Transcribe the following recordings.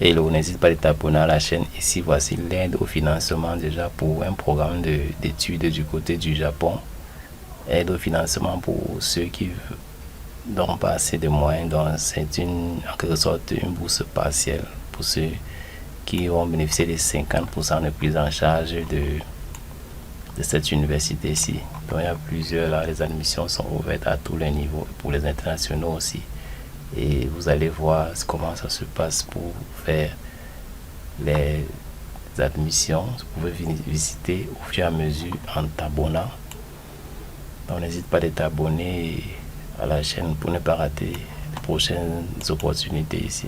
Hello, n'hésite pas à t'abonner à la chaîne. Ici, voici l'aide au financement déjà pour un programme d'études du côté du Japon. Aide au financement pour ceux qui n'ont pas assez de moyens. Donc, c'est en quelque sorte une bourse partielle pour ceux qui vont bénéficier des 50% de prise en charge de cette université-ci. Donc, il y a plusieurs là. Les admissions sont ouvertes à tous les niveaux, pour les internationaux aussi. Et vous allez voir comment ça se passe pour faire les admissions. Vous pouvez visiter au fur et à mesure en t'abonnant. Donc n'hésite pas à t'abonner à la chaîne pour ne pas rater les prochaines opportunités ici.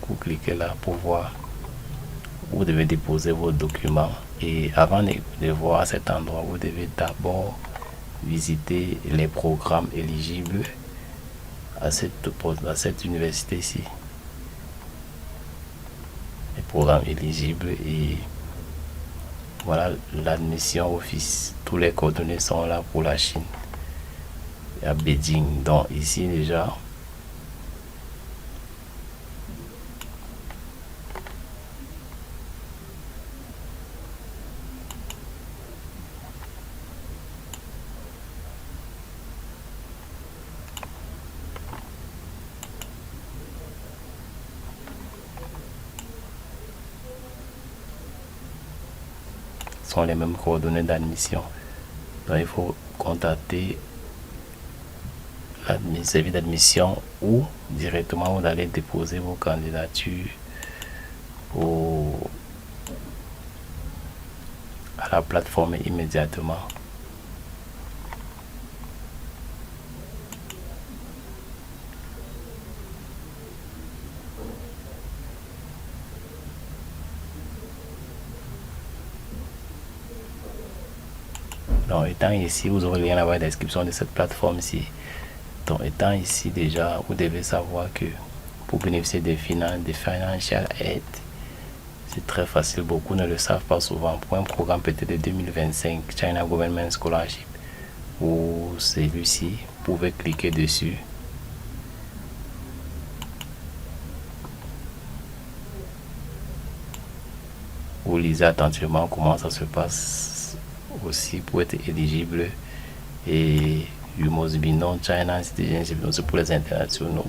Vous cliquez là pour voir où vous devez déposer vos documents. Et avant de voir cet endroit, vous devez d'abord visiter les programmes éligibles à cette université-ci. Les programmes éligibles et voilà l'admission office. Tous les coordonnées sont là pour la Chine. À Beijing. Donc ici déjà, sont les mêmes coordonnées d'admission. Donc il faut contacter le service d'admission ou directement vous allez déposer vos candidatures à la plateforme immédiatement. Donc étant ici, vous aurez le lien dans la description de cette plateforme ici. Donc étant ici déjà, vous devez savoir que pour bénéficier des financial aid, c'est très facile. Beaucoup ne le savent pas souvent. Pour un programme peut-être de 2025, China Government Scholarship, ou celui-ci, vous pouvez cliquer dessus. Vous lisez attentivement comment ça se passe aussi pour être éligible. Et you must be known China citizenship, c'est pour les internationaux.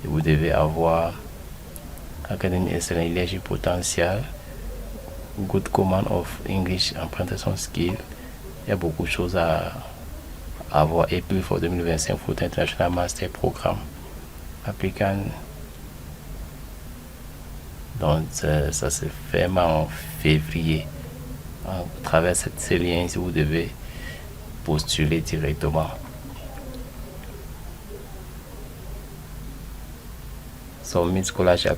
Et vous devez avoir Academic Excellent Leadership Potential, Good Command of English and Presentation Skill. Il y a beaucoup de choses à avoir. Et puis pour 2025, Foot International Master Programme Applicant. Donc ça se fait en février. À travers ces liens, si vous devez postuler directement. Submit scholarship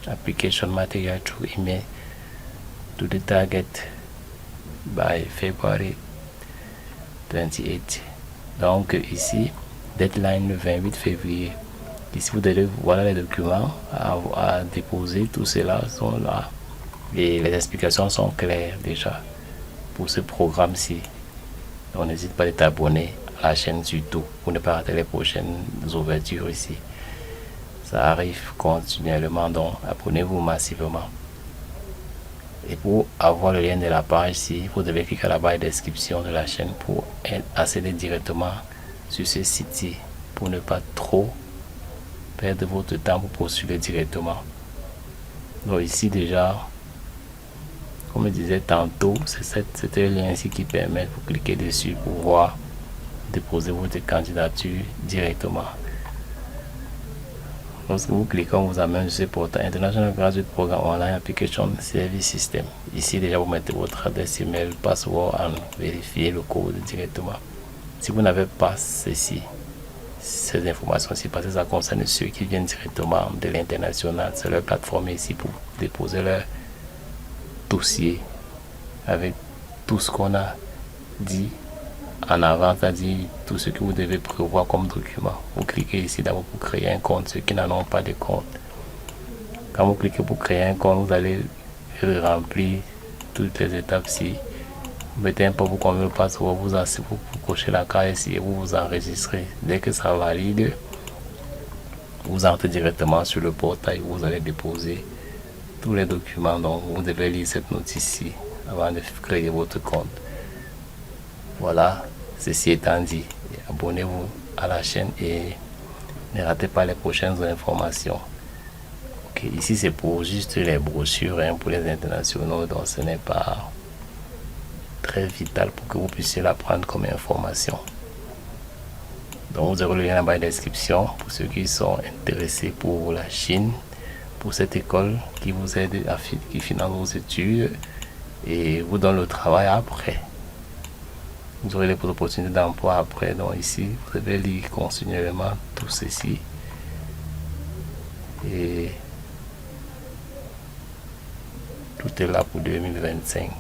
application material through email to the target by February 28. Donc ici, deadline le 28 février. Ici, vous devez voir les documents à déposer. Tout cela sont là. Et les explications sont claires déjà pour ce programme-ci. Donc n'hésite pas à t'abonner à la chaîne surtout pour ne pas rater les prochaines ouvertures ici. Ça arrive continuellement, donc abonnez-vous massivement. Et pour avoir le lien de la page ici, vous devez cliquer à la barre de description de la chaîne pour accéder directement sur ce site pour ne pas trop perdre votre temps pour postuler directement. Donc ici déjà, comme je disais tantôt, c'est un lien ici qui permet de cliquer dessus pour voir déposer votre candidature directement. Lorsque vous cliquez, on vous amène sur ce portail International Graduate Program Online Application Service System. Ici déjà vous mettez votre adresse email, password et vérifiez le code directement. Si vous n'avez pas ces informations-ci, parce que ça concerne ceux qui viennent directement de l'international, c'est leur plateforme ici pour déposer leur dossier avec tout ce qu'on a dit en avant, c'est-à-dire tout ce que vous devez prévoir comme document. Vous cliquez ici d'abord pour créer un compte, ceux qui n'en ont pas de compte. Quand vous cliquez pour créer un compte, vous allez remplir toutes les étapes ici. Vous mettez un peu pour combien le password, vous cochez la case ici et vous vous enregistrez. Dès que ça valide, vous entrez directement sur le portail où vous allez déposer tous les documents. Donc vous devez lire cette notice-ci avant de créer votre compte. Voilà, ceci étant dit, abonnez-vous à la chaîne et ne ratez pas les prochaines informations. Ok, ici c'est pour juste les brochures pour les internationaux, donc ce n'est pas très vital pour que vous puissiez la prendre comme information. Donc vous aurez le lien en bas de la description pour ceux qui sont intéressés pour la Chine, pour cette école qui vous aide, qui finance vos études et vous donne le travail après. Vous aurez les opportunités d'emploi après. Donc ici, vous devez lire continuellement tout ceci. Et tout est là pour 2025.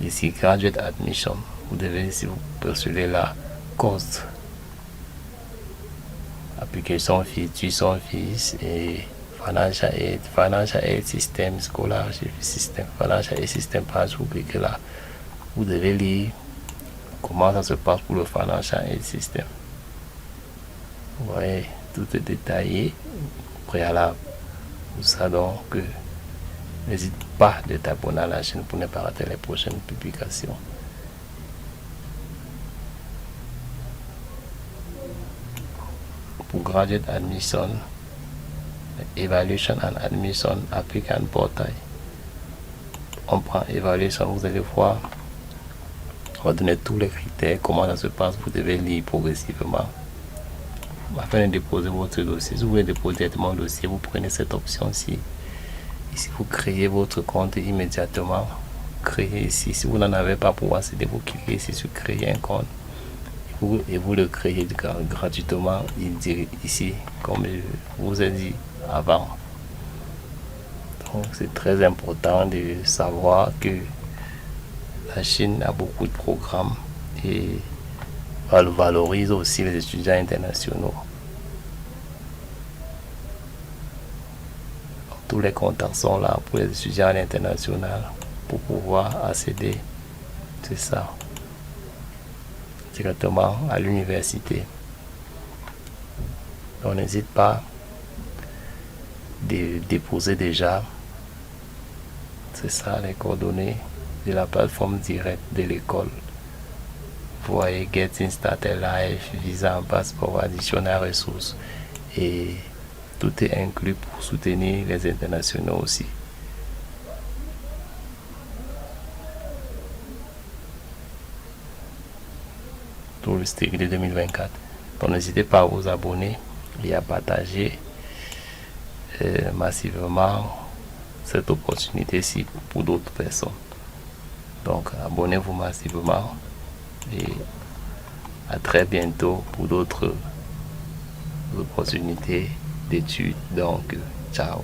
Ici, Graduate Admission. Vous devez, si vous postulez la course, application fee, tuition fees et financial aid system, scholarship system, financial aid system, vous cliquez là. Vous devez lire comment ça se passe pour le financial aid system. Vous voyez, tout est détaillé préalable pour ça. Donc n'hésite pas de t'abonner à la chaîne pour ne pas rater les prochaines publications. Pour Graduate Admission, Evaluation and Admission Applicant Portal, on prend Evaluation, vous allez voir, on va donner tous les critères, comment ça se passe, vous devez lire progressivement afin de déposer votre dossier. Si vous voulez déposer directement le dossier, vous prenez cette option-ci. Ici, vous créez votre compte immédiatement. Créez ici. Si vous n'en avez pas pour accéder, vous cliquez ici sur créer un compte et vous le créez gratuitement ici, comme je vous ai dit avant. Donc c'est très important de savoir que la Chine a beaucoup de programmes et elle valorise aussi les étudiants internationaux. Tous les contacts sont là pour les étudiants internationaux pour pouvoir accéder, c'est ça, directement à l'université. Donc n'hésite pas de déposer déjà, c'est ça, les coordonnées de la plateforme directe de l'école. Vous voyez, Getting Started Life, visa, passeport, additionnel ressources, et tout est inclus pour soutenir les internationaux aussi. Tout le style de 2024. Donc n'hésitez pas à vous abonner et à partager massivement cette opportunité-ci pour d'autres personnes. Donc abonnez-vous massivement et à très bientôt pour d'autres opportunités d'études. Donc ciao.